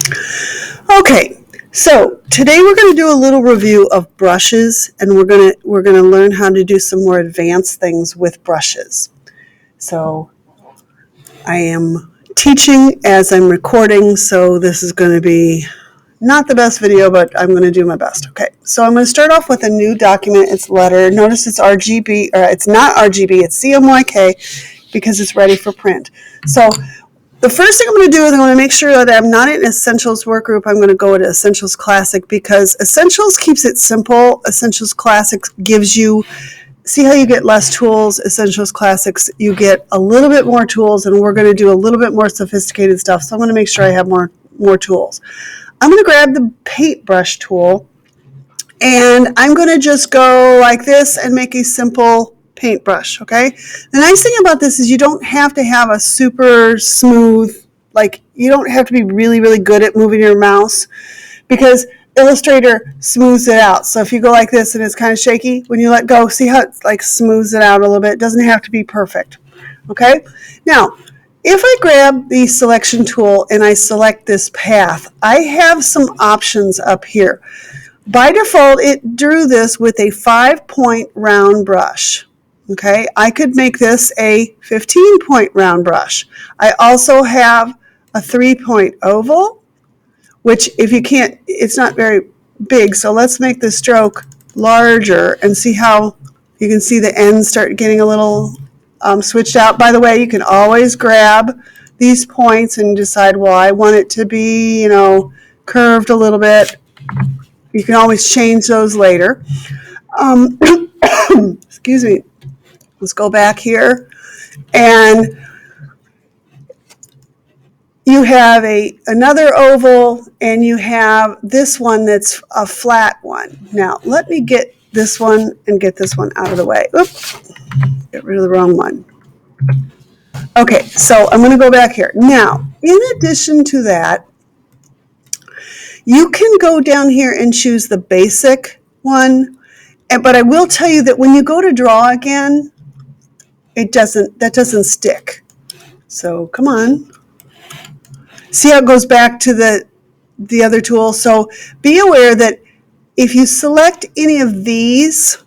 Okay, so today we're going to do a little review of brushes, and we're going to learn how to do some more advanced things with brushes. So I am teaching as I'm recording, so this is going to be not the best video, but I'm going to do my best. Okay, so I'm going to start off with a new document. It's letter. Notice it's RGB, or it's not RGB, it's CMYK because it's ready for print. So the first thing I'm going to do is I'm going to make sure that I'm not in Essentials work group. I'm going to go to Essentials Classic because Essentials keeps it simple. Essentials Classic gives you, see how you get less tools? Essentials Classics, you get a little bit more tools, and we're going to do a little bit more sophisticated stuff. So I'm going to make sure I have more tools. I'm going to grab the paintbrush tool, and I'm going to just go like this and make a simple paintbrush, okay? The nice thing about this is you don't have to have a super smooth, like you don't have to be really, really good at moving your mouse because Illustrator smooths it out. So if you go like this and it's kind of shaky, when you let go, see how it like smooths it out a little bit? It doesn't have to be perfect, okay? Now, if I grab the selection tool and I select this path, I have some options up here. By default, it drew this with a 5-point round brush. Okay, I could make this a 15-point round brush. I also have a 3-point oval, which if you can't, it's not very big. So let's make the stroke larger and see how you can see the ends start getting a little switched out. By the way, you can always grab these points and decide, well, I want it to be, curved a little bit. You can always change those later. Excuse me. Let's go back here. And you have another oval, and you have this one that's a flat one. Now, let me get this one and get this one out of the way. Oops. Get rid of the wrong one. Okay, so I'm going to go back here. Now, in addition to that, you can go down here and choose the basic one, but I will tell you that when you go to draw again, that doesn't stick. So come on. See how it goes back to the other tool? So be aware that if you select any of these,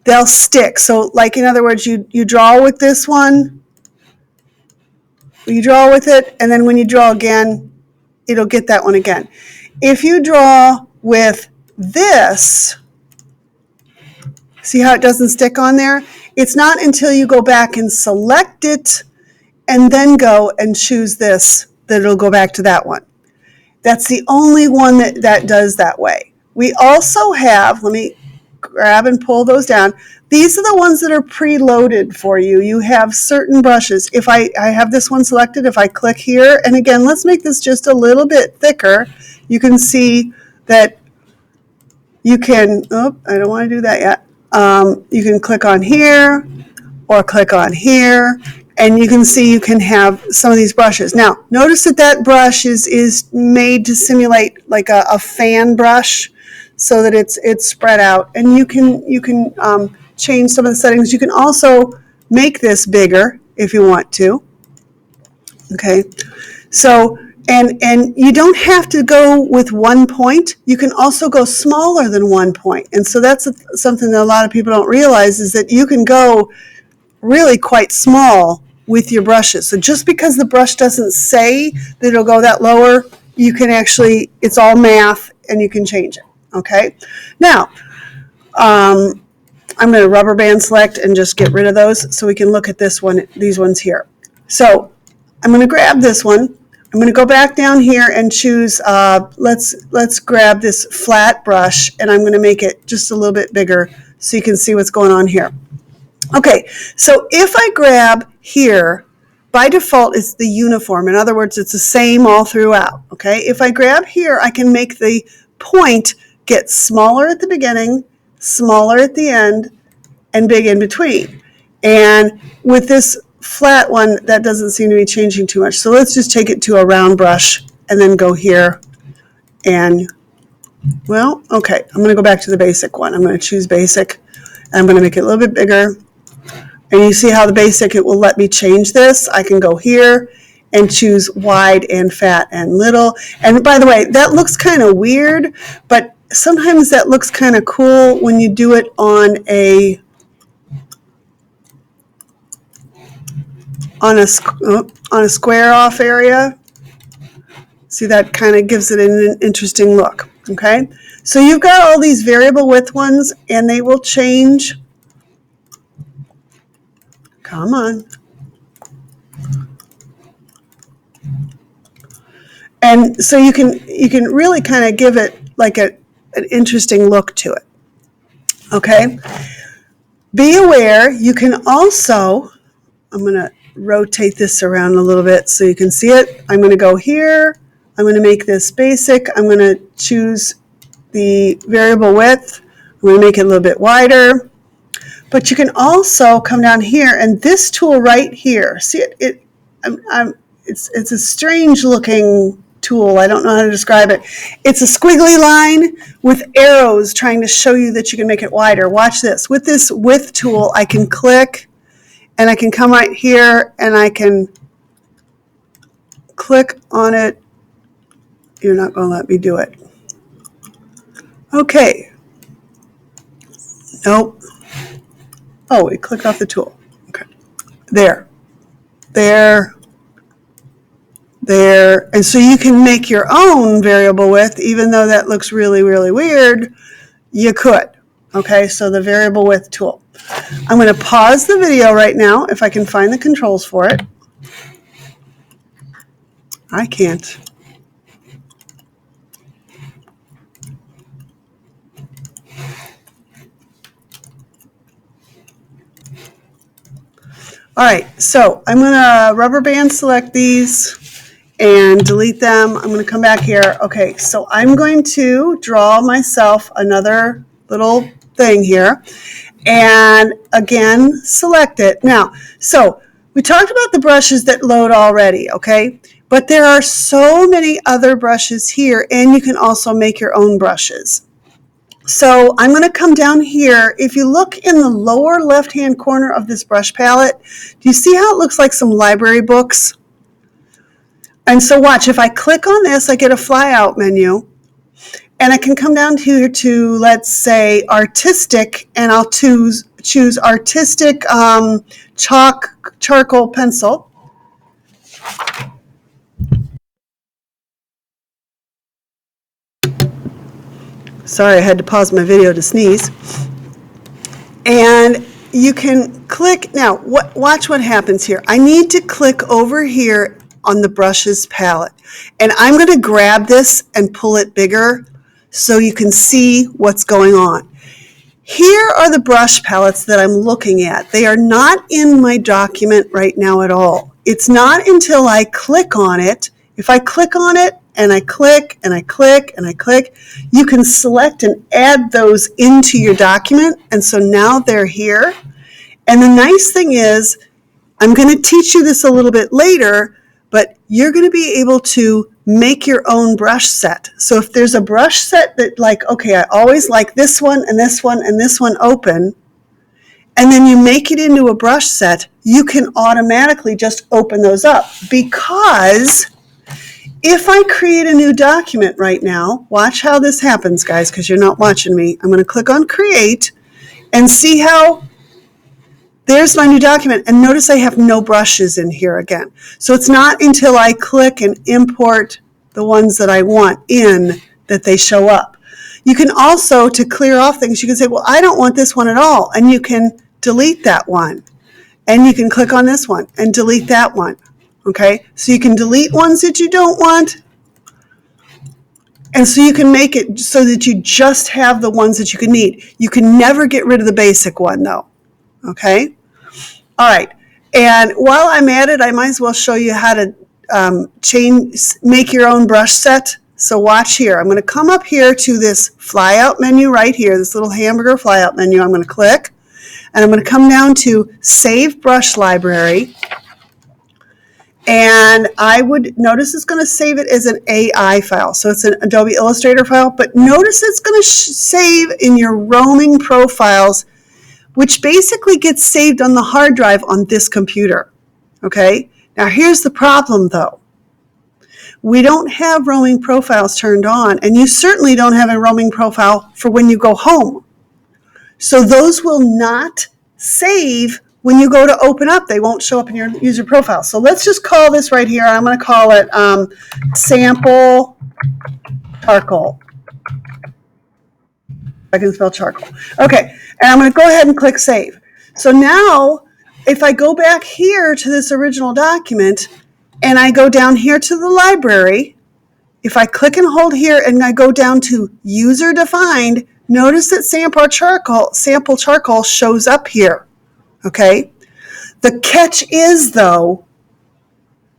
they'll stick. So like in other words, you draw with this one, you draw with it, and then when you draw again, it'll get that one again. If you draw with this, see how it doesn't stick on there? It's not until you go back and select it and then go and choose this that it'll go back to that one. That's the only one that does that way. We also have, let me grab and pull those down. These are the ones that are preloaded for you. You have certain brushes. If I have this one selected, if I click here, and again, let's make this just a little bit thicker, you can see that you can, I don't want to do that yet. You can click on here or click on here, and you can see you can have some of these brushes. Now, notice that brush is made to simulate like a fan brush so that it's spread out, and you can change some of the settings. You can also make this bigger if you want to. Okay, so and you don't have to go with 1 point. You can also go smaller than 1 point, and so that's something that a lot of people don't realize is that you can go really quite small with your brushes. So just because the brush doesn't say that it'll go that lower, you can actually, it's all math, and you can change it. Okay, now I'm going to rubber band select and just get rid of those so we can look at this one, these ones here. So I'm going to grab this one. I'm going to go back down here and choose, let's grab this flat brush, and I'm going to make it just a little bit bigger so you can see what's going on here. Okay, so if I grab here, by default it's the uniform. In other words, it's the same all throughout. Okay, if I grab here, I can make the point get smaller at the beginning, smaller at the end, and big in between. And with this flat one, that doesn't seem to be changing too much. So let's just take it to a round brush and then go here and, well, okay, I'm going to go back to the basic one. I'm going to choose basic, and I'm going to make it a little bit bigger. And you see how the basic, it will let me change this. I can go here and choose wide and fat and little. And by the way, that looks kind of weird, but sometimes that looks kind of cool when you do it on a square off area. See, that kind of gives it an interesting look, okay? So you've got all these variable width ones, and they will change. Come on. And so you can really kind of give it like an interesting look to it, okay? Be aware, you can also, I'm going to rotate this around a little bit so you can see it. I'm going to go here. I'm going to make this basic. I'm going to choose the variable width. I'm going to make it a little bit wider. But you can also come down here, and this tool right here, see it? It's a strange looking tool. I don't know how to describe it. It's a squiggly line with arrows trying to show you that you can make it wider. Watch this. With this width tool, I can click, and I can come right here, and I can click on it. You're not going to let me do it. Okay. Nope. Oh, it clicked off the tool. Okay. There. And so you can make your own variable width, even though that looks really, really weird. You could. Okay, so the variable width tool. I'm going to pause the video right now if I can find the controls for it. I can't. All right, so I'm going to rubber band select these and delete them. I'm going to come back here. Okay, so I'm going to draw myself another little thing here. And again, select it. Now, so we talked about the brushes that load already, okay? But there are so many other brushes here, and you can also make your own brushes. So I'm going to come down here. If you look in the lower left-hand corner of this brush palette, do you see how it looks like some library books? And so watch, if I click on this, I get a flyout menu. And I can come down here to, let's say, artistic, and I'll choose artistic charcoal pencil. Sorry, I had to pause my video to sneeze. And you can click, now watch what happens here. I need to click over here on the brushes palette. And I'm going to grab this and pull it bigger so you can see what's going on. Here are the brush palettes that I'm looking at. They are not in my document right now at all. It's not until I click on it. If I click on it and I click and I click and I click, you can select and add those into your document. And so now they're here. And the nice thing is, I'm going to teach you this a little bit later, but you're going to be able to make your own brush set. So if there's a brush set that like, okay, I always like this one and this one and this one open, and then you make it into a brush set, you can automatically just open those up. Because if I create a new document right now, watch how this happens, guys, because you're not watching me. I'm going to click on create and see how there's my new document, and notice I have no brushes in here again. So it's not until I click and import the ones that I want in that they show up. You can also, to clear off things, you can say, well, I don't want this one at all, and you can delete that one. And you can click on this one and delete that one, okay? So you can delete ones that you don't want, and so you can make it so that you just have the ones that you can need. You can never get rid of the basic one, though. Okay? All right. And while I'm at it, I might as well show you how to make your own brush set. So watch here. I'm going to come up here to this flyout menu right here, this little hamburger flyout menu. I'm going to click, and I'm going to come down to Save Brush Library. And I would notice it's going to save it as an AI file. So it's an Adobe Illustrator file, but notice it's going to save in your roaming profiles, which basically gets saved on the hard drive on this computer, okay? Now here's the problem though. We don't have roaming profiles turned on, and you certainly don't have a roaming profile for when you go home. So those will not save when you go to open up. They won't show up in your user profile. So let's just call this right here. I'm going to call it sample charcoal. I can spell charcoal. Okay, and I'm going to go ahead and click save. So now, if I go back here to this original document, and I go down here to the library, if I click and hold here and I go down to user defined, notice that sample charcoal shows up here, okay? The catch is though,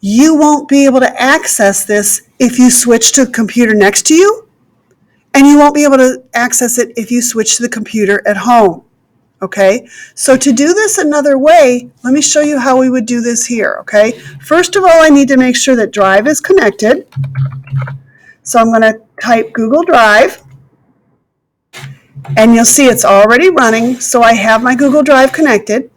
you won't be able to access this if you switch to the computer next to you, and you won't be able to access it if you switch to the computer at home. Okay, so to do this another way, let me show you how we would do this here, okay? First of all, I need to make sure that Drive is connected. So I'm going to type Google Drive, and you'll see it's already running, so I have my Google Drive connected.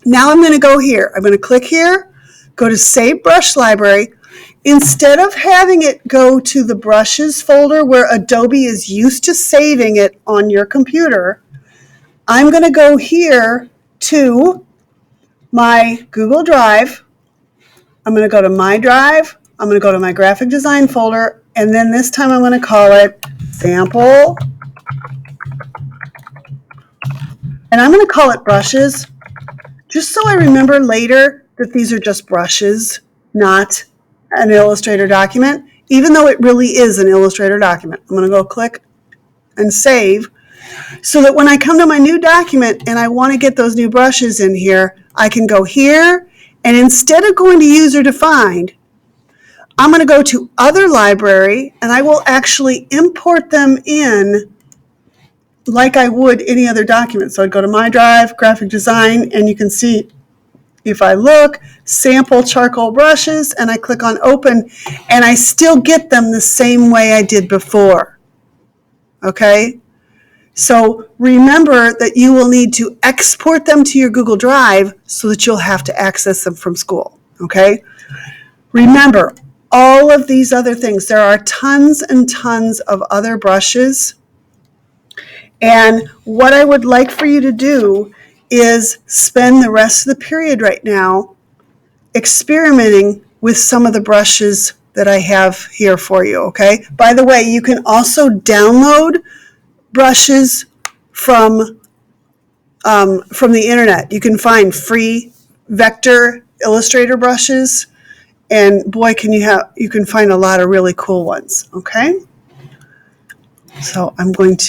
Now I'm going to go here. I'm going to click here, go to Save Brush Library. Instead of having it go to the Brushes folder where Adobe is used to saving it on your computer, I'm going to go here to my Google Drive. I'm going to go to My Drive. I'm going to go to my graphic design folder. And then this time I'm going to call it Sample. And I'm going to call it Brushes, just so I remember later that these are just brushes, not an Illustrator document, even though it really is an Illustrator document. I'm going to go click and save, so that when I come to my new document and I want to get those new brushes in here, I can go here, and instead of going to user defined, I'm going to go to other library, and I will actually import them in like I would any other document. So I'd go to My Drive, graphic design, and you can see if I look, sample charcoal brushes, and I click on open, and I still get them the same way I did before. Okay? So remember that you will need to export them to your Google Drive so that you'll have to access them from school, okay? Remember, all of these other things, there are tons and tons of other brushes, and what I would like for you to do is spend the rest of the period right now experimenting with some of the brushes that I have here for you, okay? By the way, you can also download brushes from the internet. You can find free vector Illustrator brushes, and boy, you can find a lot of really cool ones, okay? So I'm going to